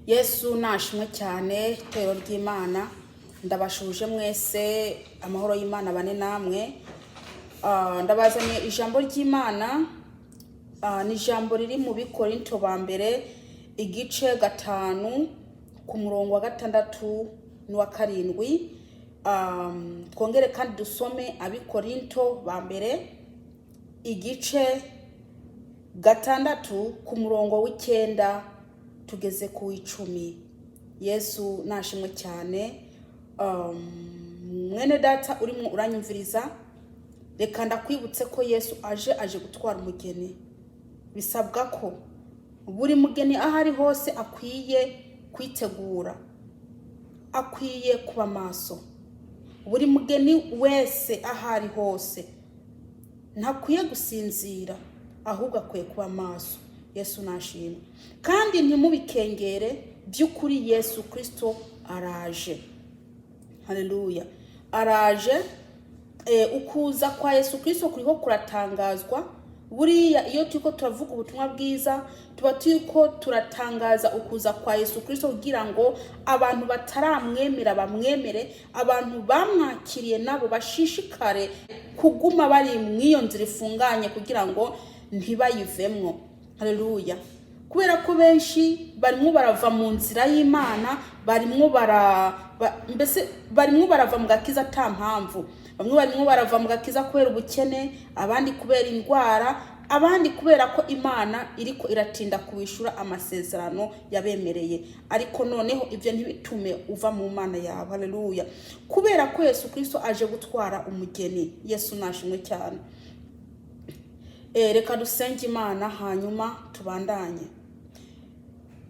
Yesu nashimwe cyane tero ry'Imana ndabashuje mwese amahoro y'Imana bane namwe. Ndabazanye ijambo ry'Imana ni ijambo riri mu Bikorinto ba mbere igice 5 ku murongo wa 6 n'uwa 7. Twongere kandi dusome Abikorinto ba mbere igice 6 ku murongo w'9 tugeze ku 10. Yesu nashimwe cyane. Mwene data urimo uranyumviriza, reka ndakwibutse ko Yesu aje gutwara umugeni. Bisabwa ko buri mugeni ahari hose akwiye kwitegura, akwiye kuba maso. Buri mugeni wese ahari hose ntakwiye gusinzira, ahubwo akwiye kuba maso. Yesu nashimwe. Kandi ntimubikengere, by'ukuri Yesu Kristo araje. Haleluya. Araje. Ukuza kwa Yesu Kristo kuriho kuratangazwa. Buriya iyo turiko turavuga ubutumwa bwiza, tuba turiko turatangaza ukuza kwa Yesu Kristo kugira ngo abantu bataramwemera bamwemere, abantu bamwakiriye nabo bashishikare kuguma bari mwiyo nzira ifunganye kugira ngo ntibayivemwo. Haleluya. Kubera ko benshi barimwo barava mu nzira y'Imana, barimwo barava mu gakiza ta mpamvu. Bamwe barimwo barava mu gakiza kubera ubukene, abandi kubera indwara, abandi kubera ko Imana iriko iratinda kubishura amasezerano yabemereye. Ariko noneho ivyo ntibitume uva mu Mana yawe. Haleluya. Kubera ko Yesu Kristo aje gutwara umugeni. Yesu nashimwe cyane. Reka dusenge Imana hanyuma tubandanye.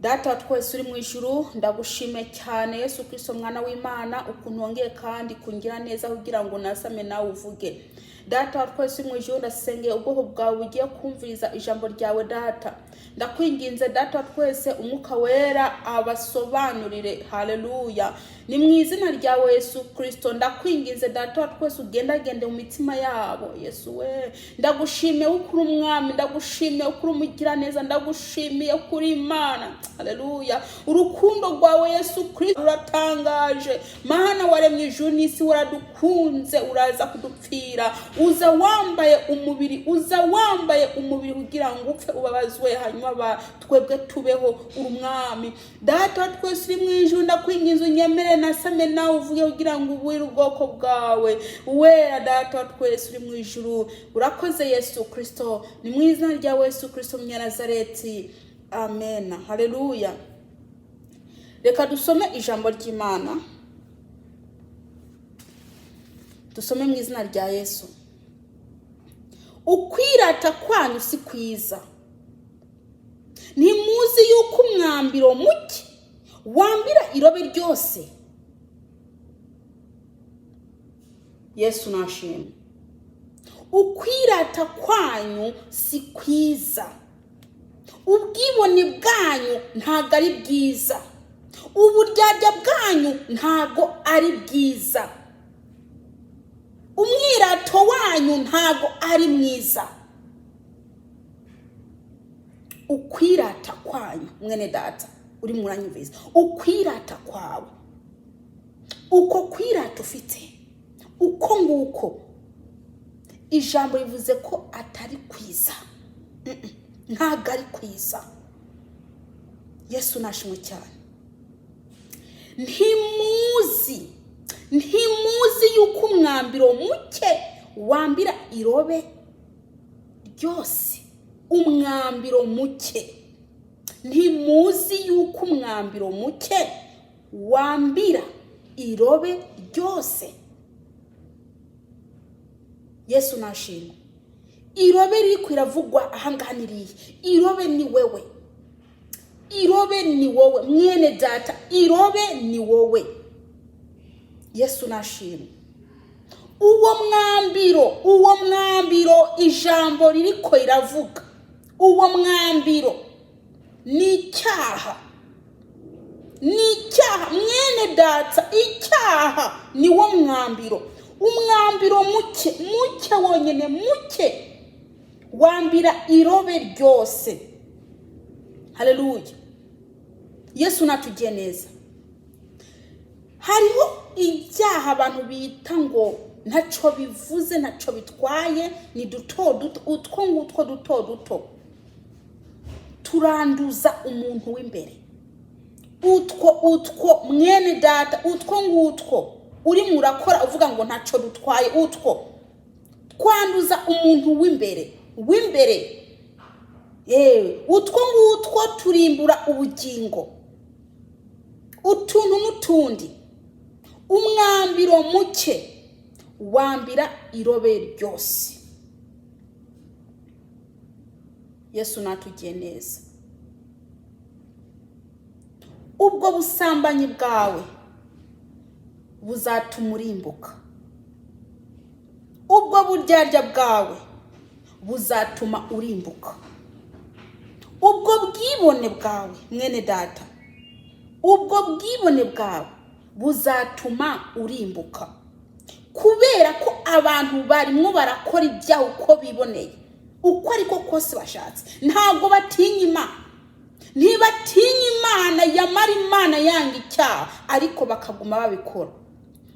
Data wa twese uri mu ijuru, ndagushime cyane Yesu Kristo mwana w'Imana, ukuntu wongeye kandi kungira neza kugira ngo nasame nawe uvuge. Data wa twese uri mu ijuru, ndasengeye ubwoko bwawe bugiye kumviriza ijambo ryawe. Data ndakwinginze data wa twese, umwuka wera abasobanurire. Haleluya. Ni mu izina ryawe Yesu Kristo ndakwinginze data wa twese, ugendagende mu mitima yabo. Yesu we, ndagushimiye ukuri umwami, ndagushimiye ukuri umugira neza, ndagushimiye kuri Imana. Haleluya. Urukundo rwawe Yesu Kristo ruratangaje. Mana waremye ijuru n'isi, waradukunze uraza kudupfira. Uza wambaye umubiri kugira ngo upfe ubabazwe, hanyuma twebwe tubeho urumwami. Data wa twese uri mu ijuru, ndakwinginze unyemere nasame nawe uvuge kugira ngo ubwire ubwoko bwawe. Wera data wa twese uri mu ijuru, urakoze Yesu Kristo. Ni mu izina rya Yesu Kristo Munyanazareti. Amen. Haleluya. Reka dusome ijambo ry'Imana. Dusome mu izina rya Yesu. Ukwirata kwanyu si kwiza. Ntimuzi yuko umwambiro muke wambira irobe ryose. Yesu nashimwe. Ukwirata kwanyu si kwiza. Ubwibone bwanyu ntago ari bwiza. Uburyarya bwanyu ntago ari bwiza. Umwirato wanyu ntago ari mwiza. Ukwirata kwanyu, mwene data uri muranyumviriza, ukwirata kwawe, uko kwirata ufite, uko nguko ijambo rivuze ko atari kwiza. Ntago ari kwiza. Yesu nashimwe cyane. Ntimuzi yuko umwambiro muke wambira irobe ryose. Umwambiro muke. Ntimuzi yuko umwambiro muke wambira irobe ryose. Yesu nashimwe. Irobe riri kwiravugwa ahanganiriye. Irobe ni wewe. Irobe ni wowe mwene data. Irobe ni wowe. Yesu nashimwe. Uwo mwambiro ijambo ririko iravuga. Uwo mwambiro ni icyaha. Ni icyaha mwene data. Icyaha ni wo mwambiro. Umwambiro muke wonyene muke wambira irobe ryose. Haleluya. Yesu natugiye neza. Hariho ibyaha abantu bita ngo ntaco bivuze, ntaco bitwaye, ni duto duto turanduza umuntu w'imbere. Utwo mwene data, utwo uri murakora uvuga ngo ntaco dutwaye, kwanduza umuntu w'imbere. Utwo turimbura ubugingo, utuntu n'utundi. Umwambiro muke wambira irobe ryose. Yesu natugiye neza. Ubwo busambanyi bwawe buzatuma urimbuka. Ubwo buryarya bwawe buzatuma urimbuka. Ubwo bwibone bwawe mwene data, ubwo bwibone bwawe buzatuma urimbuka. Kubera ko abantu barimwo barakora ibyaha uko biboneye, uko ariko kose bashatse, ntabwo batinya Imana. Ntibatinya Imana, yamara Imana yanga icyaha, ariko bakaguma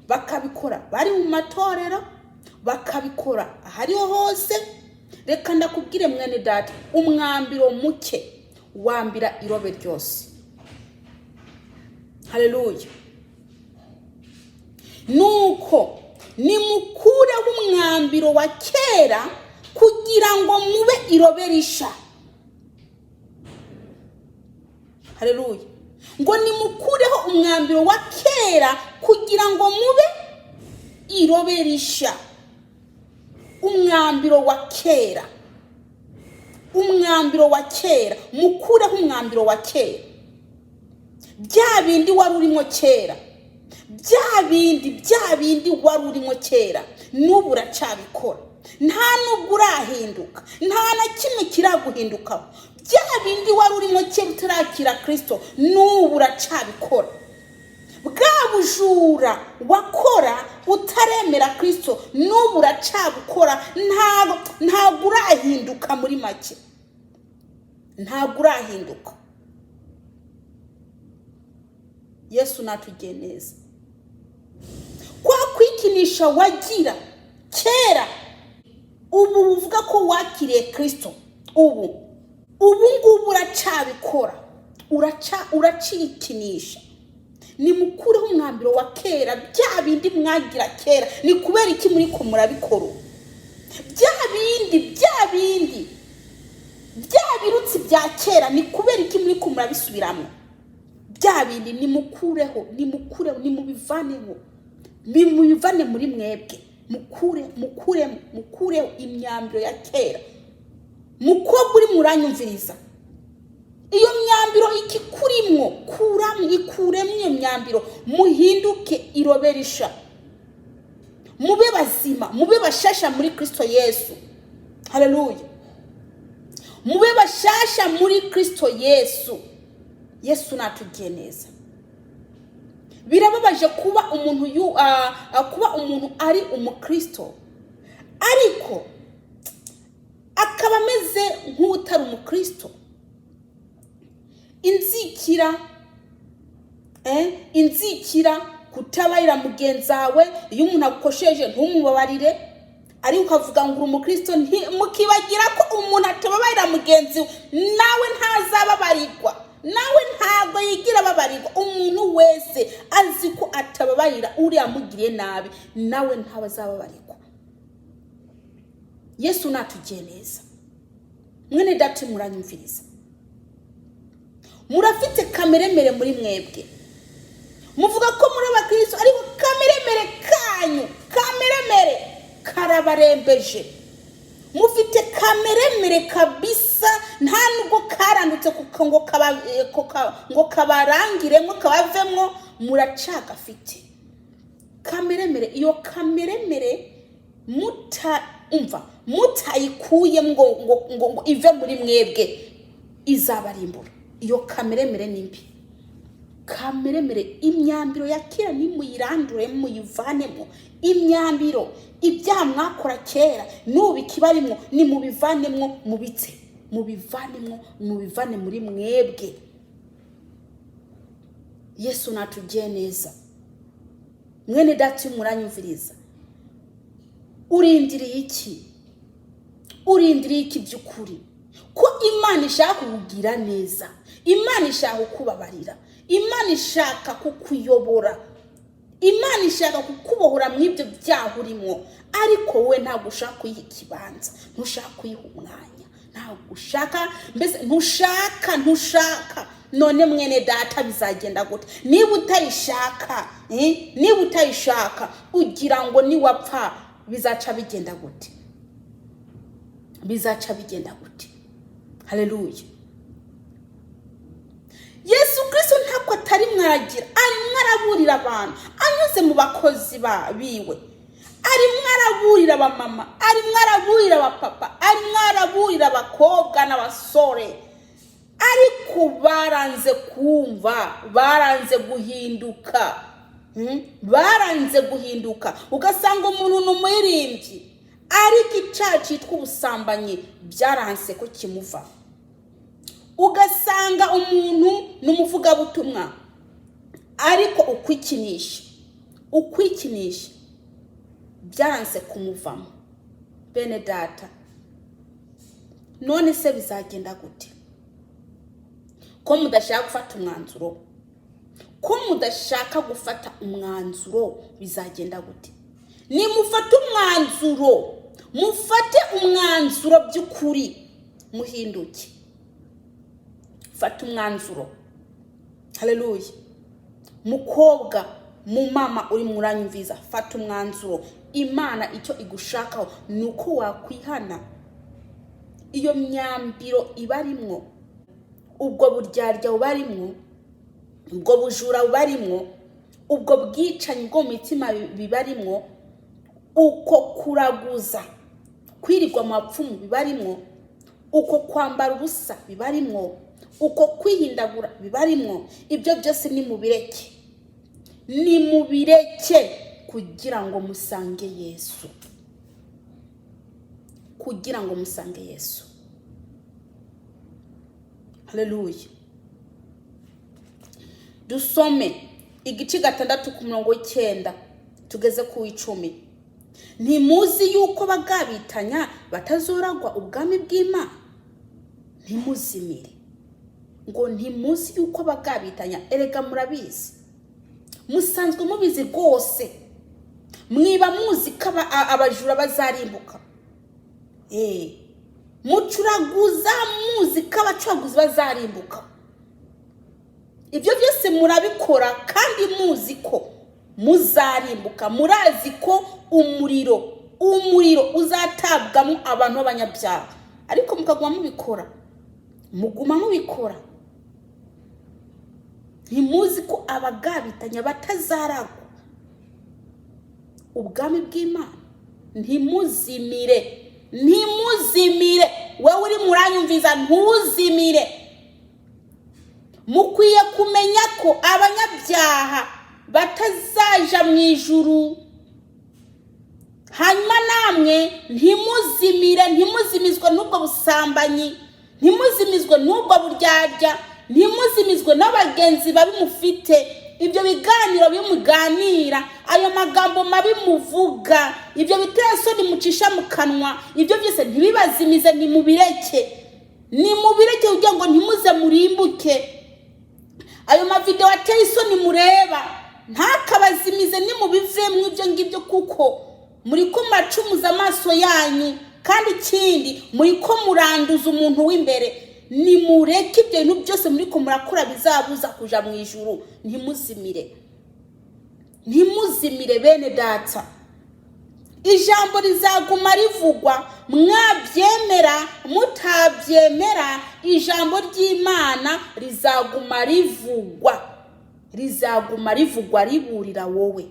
bakabikora bari mu matorero, bakabikora ahariho hose. Reka ndakubwire mwene data, umwambiro muke wambira irobe ryose. Haleluya. Nuko nimukureho umwambiro wa kera kugira ngo mube irobe risha. Haleluya. Ngo nimukureho umwambiro wa kera kugira ngo mube irobe risha. Umwambiro wa kera, mukureho umwambiro wa kera. Bya bindi wari urimo kera, bya bindi wari urimo kera, n'ubu uracabikora. Nta nubwo urahinduka, nta na kimwe kiraguhindukaho. Bya bindi wari urimo kera utarakira Kristo, n'ubu uracabikora. Bwa bujura wakora utaremera Kristo, n'ubu uracabukora. Ntabwo urahinduka muri make, ntabwo urahinduka. Yesu natugiye neza. Kwa kwikinisha wagira kera, ubu uvuga ko wakiriye Kristo, ubu ngubu uracabikora, uracikinisha. Nimukureho umwambiro wa kera, bya bindi mwagira kera. Ni kubera iki muri ko murabikora? Bya bindi birutsi bya kera, ni kubera iki muri ko murabisubiramo? Bya bindi nimukureho, nimubivane muri mwebwe. Mukureho imyambiro ya kera. Mukobwa uri muranyumviriza, iyo myambiro ikikurimwo, ikuremwe iyo myambiro, muhinduke irobe risha. Mube bazima, mube bashasha muri Kristo Yesu. Haleluya. Mube bashasha muri Kristo Yesu. Yesu natugiye neza. Birababaje kuba umuntu ari umukristo, ariko akaba ameze nk'utari umukristo. Inzikira kutabarira mugenzi wawe. Iyo umuntu agukosheje ntumubabarire, ari ukavuga ngo umukristo, mukibagira ko umuntu atababarira mugenzi we, nawe ntazababarirwa, nawe ntabwo yigira babarirwa. Umuntu wese azi ko atababarira uriya mugiriye nabi, nawe ntabazababarirwa. Yesu natugiye neza. Mwene data muranyumviriza, murafite kameremere muri mwebwe. Muvuga ko muri abakristo, ariko kameremere karabarembeje. Mufite kameremere kabisa, nta nubwo karandutse ngo kabarangiremo kabavemo, muracagafite kameremere. Iyo kameremere mutayikuye ngo ive muri mwebwe, izabarimbura. Iyo kameremere nimbi. Kameremere, imyambiro ya kera nimuyirandure, muyivanemo. Imyambiro, ibyaha mwakora kera, nubikibarimo, mubivane muri mwebwe. Yesu natugiye neza. Mwene data muranyumviriza, urindiriye iki? Urindiriye iki by'ukuri? Ko Imana ishaka kukugira neza, Imana ishaka kukubabarira, Imana ishaka kukuyobora, Imana ishaka kukubohora mu ibyo byaha urimo, ariko we ntabwo ushaka kuyiha ikibanza, ntushaka kuyiha umwanya, ntabwo ushaka, mbese ntushaka. None mwene data bizagenda gute niba utayishaka? Niba utayishaka ugira ngo niwapfa bizaca bigenda gute? Bizaca bigenda gute? Haleluya. Yesu Kristo ntabwo atari mwaragira, ari mwaraburira abantu anyuze mu bakozi biwe, ari mwaraburira abamama, ari mwaraburira abapapa, ari mwaraburira abakobwa n'abasore, ariko baranze kumva, baranze guhinduka. Baranze guhinduka. Ugasanga umuntu n'umuririmbyi, ariko icyaha cyitwa ubusambanyi byaranse ko kimuva. Ugasanga umuntu n'umuvugabutumwa, ariko ukwikinisha byaranse kumuvamo. Bene data, none se bizagenda gute? Ko mudashaka gufata umwanzuro, ko mudashaka gufata umwanzuro, bizagenda gute? Nimufate umwanzuro, mufate umwanzuro by'ukuri, muhinduke. Fata umwanzuro. Haleluya. Mukobwa, mumama uri muranyumviza, fata umwanzuro. Imana icyo igushakaho nuko wakwihana. Iyo myambiro ibarimwo, ubwo buryarya ubarimwo, ubwo bujura ubarimwo, ubwo bwicanyi bwo mu mitima bibarimwo, uko kuraguza, kwirirwa mu bapfumu bibarimwo, uko kwambara ubusa bibarimwo, uko kwihindagura bibarimwo, ibyo byose nimubireke. Nimubireke kugira ngo musange Yesu. Kugira ngo musange Yesu. Haleluya. Dusome igice 6:9 tugeze ku 10. Ntimuzi yuko bagabitanya batazoragwa ubwami bw'Imana? Ntimuzimire. Ngo ntimuzi yuko bagabitanya, erega murabizi. Musanzwe mubizi rwose. Mwiba muzi ko abajura bazarimbuka. Mucuraguza muzi ko abacuraguzi bazarimbuka. Ibyo byose murabikora kandi muzi ko muzarimbuka. Murazi ko umuriro uzatabwamo abantu b'abanyabyaha, ariko mukaguma mubikora. Ntimuzi ko abagabitanya batazaragwa ubwami bw'Imana? Ntimuzimire. Wewe uri muranyumviza, ntuzimire. Mukwiye kumenya ko abanyabyaha batazaja mu ijuru. Hanyuma namwe ntimuzimizwe n'ubwo busambanyi, ntimuzimizwe n'ubwo buryarya, ntimuzimizwe n'abagenzi babimufite, ibyo biganiro bimuganira, ayo magambo mabi muvuga, ibyo bitesoni mucisha mu kanwa, ibyo byose ntibibazimize. Nimubireke kugira ngo ntimuze murimbuke. Ayo mavideo ateye isoni mureba ntakabazimize, nimubivemwe ibyo ngibyo, kuko muri ko macumuza amaso yanyu, kandi ikindi muri ko muranduza umuntu w'imbere. Nimureke ibyo bintu byose muri ko murakora bizabuza kuja mu ijuru. Ntimuzimire bene data. Ijambo rizaguma rivugwa, mwabyemera mutabyemera, ijambo ry'Imana rizaguma rivugwa riburira wowe.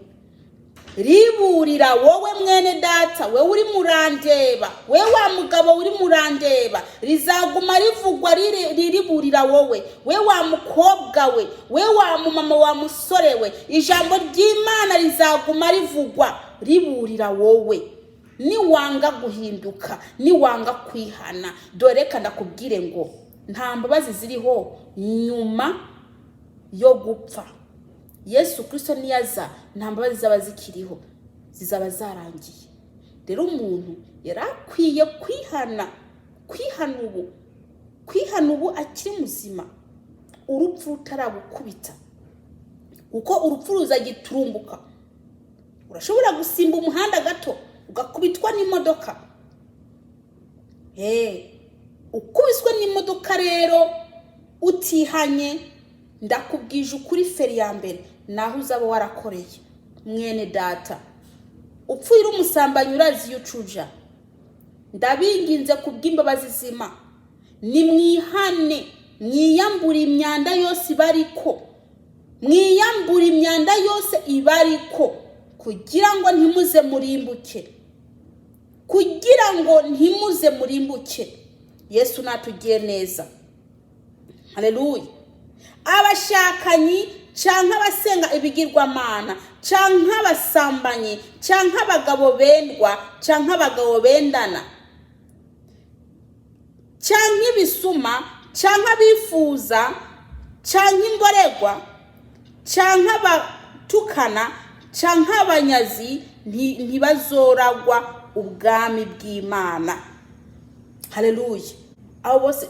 Riburira wowe mwene data, we uri murandeba, we wa mugabo uri murandeba, rizaguma rivugwa riburira wowe, we wa mukobwa we wa mumama wa musore we. Ijambo ry'Imana rizaguma rivugwa riburira wowe. Niwanga guhinduka, niwanga kwihana, dore kandi kubwire ngo nta mbabazi ziriho nyuma yo gupfa. Yesu Kristo niyaza nta mbabazi zaba zikiriho, zizaba zarangiye. Rero umuntu yarakwiye kwihana ubu akiri muzima, urupfu rutaragukubita, kuko urupfu ruzagiturumbuka. Urashobora gusimba umuhanda gato ugakubitwa n'imodoka. Ukubiswe n'imodoka rero utihanye, ndakubwije ukuri feri ya mbere naho uzaba warakoreye. Mwene data, upfuye umusambanyi urazi yucuja, ndabinginze kubw'imbabazi zima, nimwihane, mwiyambure imyanda yose ibariko, mwiyambure imyanda yose ibariko, kugira ngo ntimuze murimbuke, Yesu natugiye neza. Haleluya. Abashakanye canke abasenga ibigirwamana, canke abasambanyi, canke abagabo bendwa, canke abagabo bendana, canke ibisuma, canke abifuza, canke imboregwa, canke abatukana, canke abanyazi, ntibazoragwa ubwami bw'Imana. Haleluya. Abo bose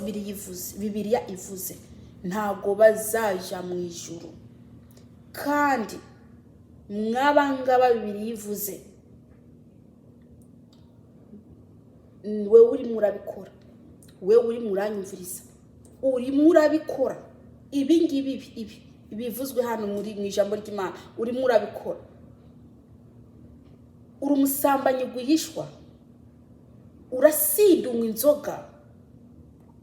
Bibiliya ivuze ntago bazaja mu ijuru. Kandi mwabangaba Bibiliya ivuze, wewe uri murabikora, wewe uri muranyumviriza, uri murabikora ibi ngibi bivuzwe hano mu ijambo ry'Imana, uri murabikora. Uri umusambanyi gwihishwa, urasidumwa inzoga,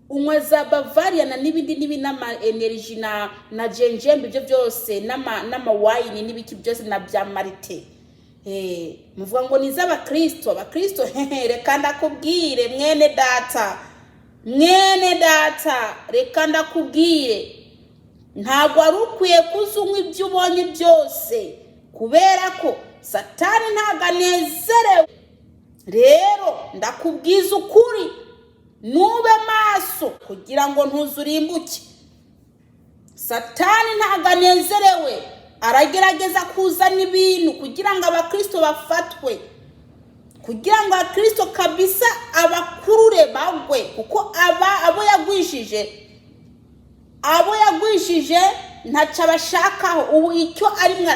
unywa za Bavaria na n'ibindi n'ama energy na jenjembe, ibyo byose n'ama wine n'ibiki byose na bya marite. Muvuga ngo ni z'abakristo, abakristo reka ndakubwire mwene data, reka ndakubwire, ntabwo ari ukwiye kuzunywa ibyo ubonye byose, kubera ko Satani ntabwo anezerewe. Rero ndakubwiza ukuri, nube maso kugira ngo ntuzurimbuke. Satani ntabwo anezerewe, aragerageza kuzana ibintu kugira ngo abakristo bafatwe, kugira ngo abakristo kabisa abakurure bagwe, kuko abo yagwishije ntaca abashakaho. Ubu icyo arimwo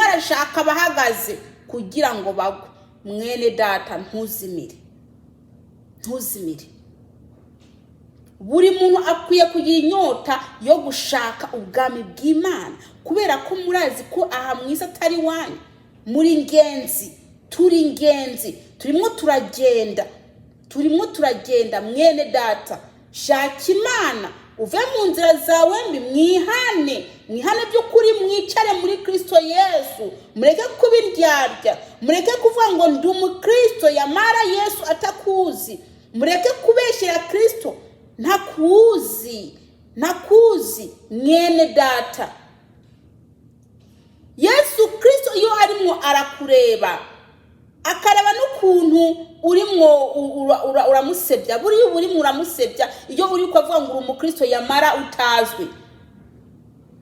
arashaka bahagaze kugira ngo bagwe. Mwene data, ntuzimire. Buri muntu akwiye kugira inyota yo gushaka ubwami bw'Imana, kubera ko murazi ko aha mwisi atari wanyu, muri ingenzi, turi ingenzi, turimo turagenda. Mwene data, shaka Imana, uve mu nzira zawe mbi, mwihane by'ukuri, mwicare muri Kristo Yesu, mureke kubiryarya, mureke kuvuga ngo ndi umukristo yamara Yesu atakuzi, mureke kubeshyira Kristo ntakuzi. Mwene data, Yesu Kristo iyo arimo arakureba, akareba n'ukuntu urimo uramusebya, buriya urimo uramusebya iyo uri kuvuga ngo uri umukristo yamara utazwi.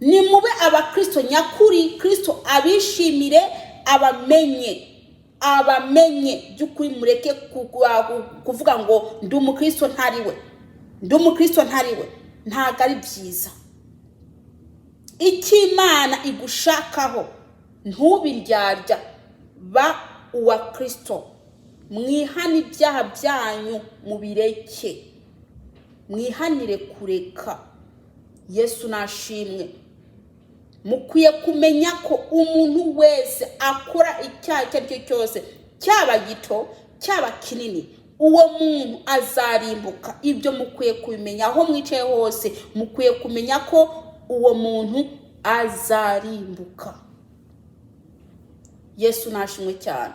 Ni mube abakristo nyakuri, Kristo abishimire, abamenye by'ukuri. Mureke kuvuga ngo ndi umukristo ntariwe, ntago ari byiza. Ikimana igushakaho ntubiryarya, ba uwa Kristo. Mwihane ibyaha byanyu, mubireke, mwihanire kureka. Yesu nashimwe. Mukwiye kumenya ko umuntu wese akora icyaha icyo ari cyo cyose, cyaba gito cyaba kinini, uwo muntu azarimbuka. Ibyo mukwiye kubimenya aho mwicaye hose, mukwiye kumenya ko uwo muntu azarimbuka. Yesu nashimwe cyane.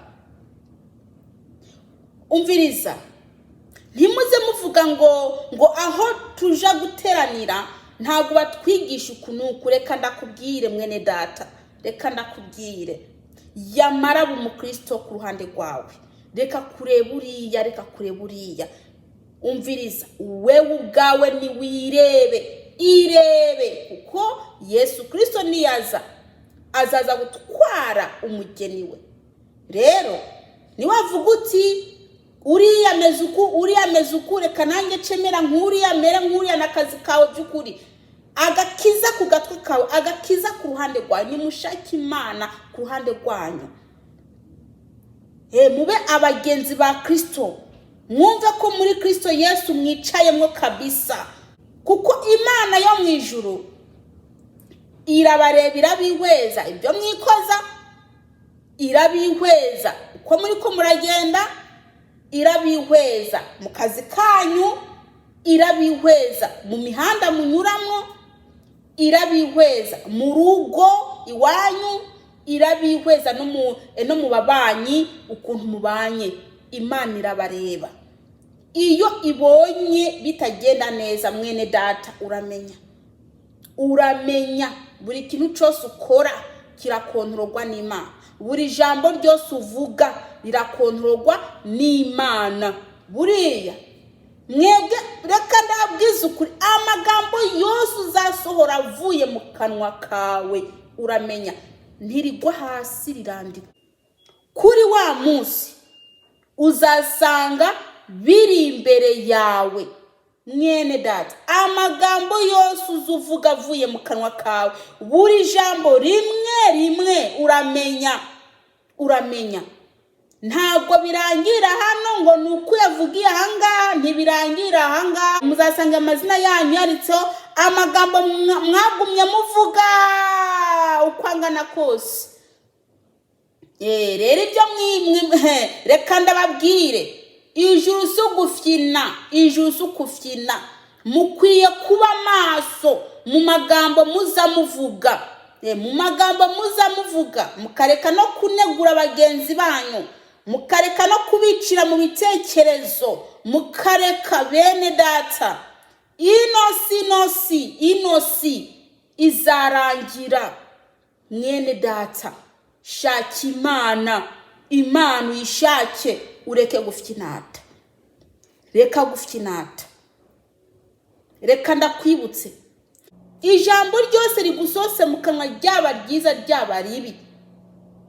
Umviriza, ntimuze muvuga ngo aho tuja guteranira ntabwo batwigisha ukuntu. Reka ndakubwire mwene data, reka ndakubwire, yamara umukristo ku ruhande rwawe, reka kureba uriya. Umviriza, wewe ubwawe ni wirebe, kuko Yesu Kristo niyaza azaza gutwara umugeni we. Rero niwavuga uti uriya meze uku reka nanjye cemera nk'uriya mere nk'uriya n'akazi kawe by'ukuri, agakiza ku gatwe kawe, agakiza ku ruhande rwanyu, nimushake Imana ku ruhande rwanyu. Mube abagenzi ba Kristo, mwumve ko muri Kristo Yesu mwicayemwo kabisa, kuko Imana yo mu ijuru irabareba, irabihweza ibyo mwikoza, irabihweza uko muri ko muragenda, irabihweza mu kazi kanyu, irabihweza mu mihanda munyuramo, irabihweza mu rugo iwanyu, irabihweza no mu babanyi ukuntu mubanye. Imana irabareba. Iyo ibonye bitagenda neza mwene data, uramenya buri kintu cyose ukora kirakontororwa n'Imana, buri jambo ryose uvuga rirakontororwa n'Imana. Buriya mwebwe reka ndabwiza ukuri, amagambo yose uzasohora avuye mu kanwa kawe uramenya ntirigwa hasi, rirandika. Kuri wa munsi uzasanga biri imbere yawe mwene data. Amagambo yose uzuvuga avuye mu kanwa kawe, buri jambo rimwe uramenya. Ntabwo birangira hano ngo nuko yavugiye ahangaha, ntibirangira ahangaha. Muzasanga amazina yanyu yanditseho amagambo mwagumye muvuga uko angana kose. Rero ibyo reka ndababwire, ijuru si ugufyina, ijuru si ukufyina. Mukwiye kuba maso mu magambo muzamuvuga, mukareka no kunegura bagenzi banyu, mukareka no kubicira mu bitekerezo, mukareka bene data. Inosi izarangira mwene data. Shaka Imana uyishake, ureke gufyinata. Reka ndakwibutse, ijambo ryose rigusose mu kanwa, ryaba ryiza ryaba ribi,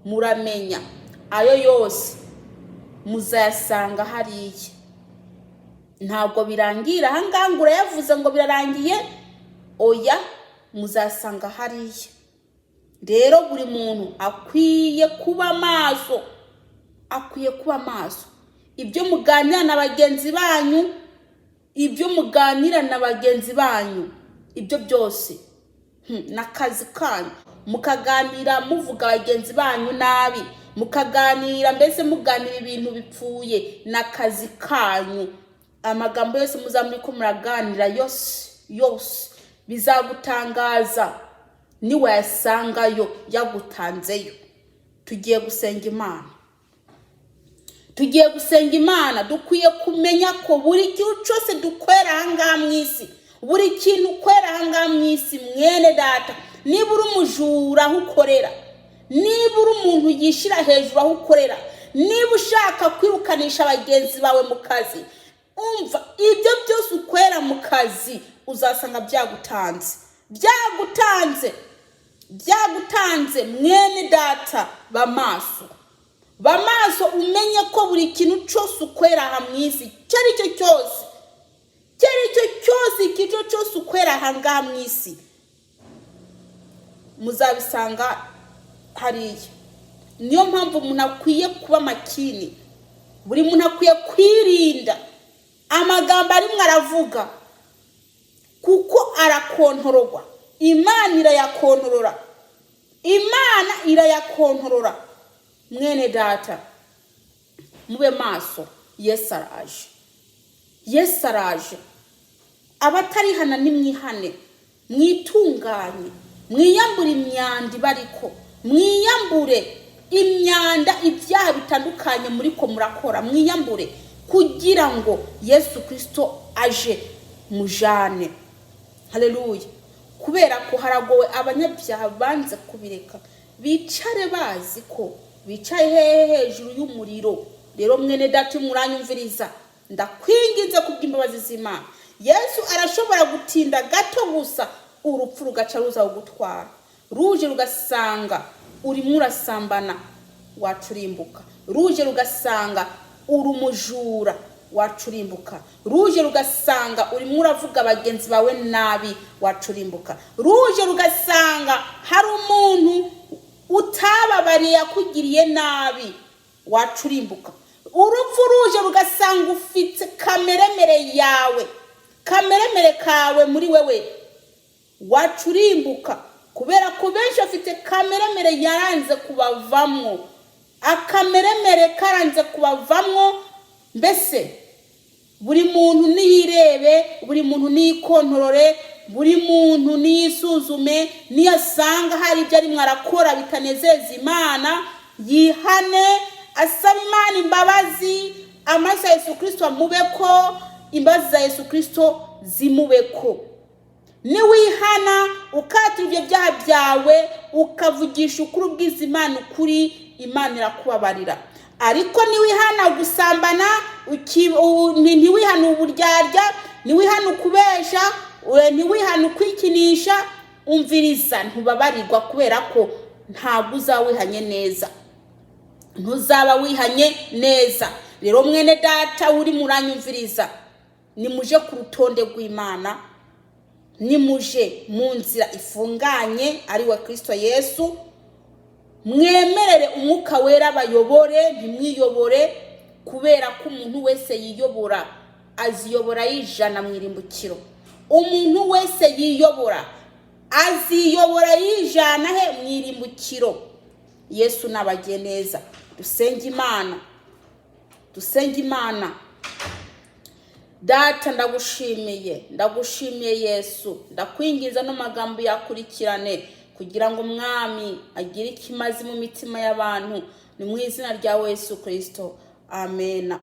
muramenya ayo yose muzayasanga hariya. Ntabwo birangira ahangaha ngo urayavuze ngo birarangiye, oya, muzasanga hariya. Rero buri muntu akwiye kuba maso, ibyo muganira na bagenzi banyu, ibyo byose n'akazi kanyu. Mukaganira muvuga bagenzi banyu nabi, mukaganira mbese muganira ibintu bipfuye, n'akazi kanyu. Amagambo yose muzamuriko muraganira yose bizagutangaza niwe yasangayo yagutanzeyo. Tugiye gusenga Imana. Dukwiye kumenya ko buri kintu cyose dukwera ahangaha mu isi, buri kintu ukwera ahangaha mu isi mwene data, niba uri umujura aho ukorera, niba uri umuntu yishira hejuru aho ukorera, niba ushaka kwirukanisha bagenzi bawe mu kazi, umva ibyo byose ukwera mu kazi uzasanga byagutanze mwene data. Bamaso umenye ko buri kintu cyose ukwera aha mu isi, cyari cyo cyose ukwera ahangaha mu isi, muzabisanga hariya. Niyo mpamvu umuntu akwiye kuba makini, buri muntu akwiye kwirinda amagambo arimwe aravuga, kuko arakontororwa. Imana irayakontorora. Mwene data, mube maso. Yesu araje. Abatarihana nimwihane, mwitunganye, mwiyambure imyanda ibariko, mwiyambure imyanda, ibyaha bitandukanye muri ko murakora, mwiyambure kugira ngo Yesu Kristo aje mujane. Haleluya. Kubera ko haragowe abanyabyaha banze kubireka, bicare bazi ko bicaye hejuru y'umuriro. Rero mwene data muranyumviriza, ndakwinginze kubw'imbabazi z'Imana, Yesu arashobora gutinda gato gusa, urupfu rugaca ruza kugutwara. ruje rugasanga urimo urasambana wacurimbuka, ruje rugasanga uri umujura wacurimbuka, ruje rugasanga urimo uravuga bagenzi bawe nabi wacurimbuka, ruje rugasanga hari umuntu utababariye yakugiriye nabi wacurimbuka, urupfu ruje rugasanga ufite kameremere yawe, kameremere kawe muri wewe wacurimbuka, kubera ko benshi afite kameremere yaranze kubavamwo, akameremere karanze kubavamwo. Mbese buri muntu niyirebe, buri muntu nikontorore, buri muntu niyisuzume, niyasanga hari ibyo arimo arakora bitanezeza Imana yihane, asaba Imana imbabazi, amaraso ya Yesu Kristo amubeko, imbabazi za Yesu Kristo zimubeko. Niwihana ukatira ibyo byaha byawe ukavugisha ukuri ubwiza Imana ukuri, Imana irakubabarira. Ariko niwihana gusambana, niwihana uburyarya, niwihana ukubesha, niwihana ukwikinisha, umviriza ntubabarirwa, kubera ko ntabwo uzawihanye neza, ntuzaba wihanye neza. Rero mwene data uri muranyumviriza, nimuje ku rutonde rw'Imana, nimuje mu nzira ifunganye ari we Kristo Yesu, mwemerere umwuka wera bayobore, ntimwiyobore, kubera ko umuntu wese yiyobora aziyobora yijana mu irimbukiro. Umuntu wese yiyobora aziyobora yijana he mu irimbukiro. Yesu nabagiye neza. Dusenge Imana, dusenge Imana. Data ndagushimiye Yesu, ndakwingiza no magambo yakurikirane kugira ngo Umwami agire ikimazi mu mitima y'abantu, ni mu izina rya Yesu Kristo, amen.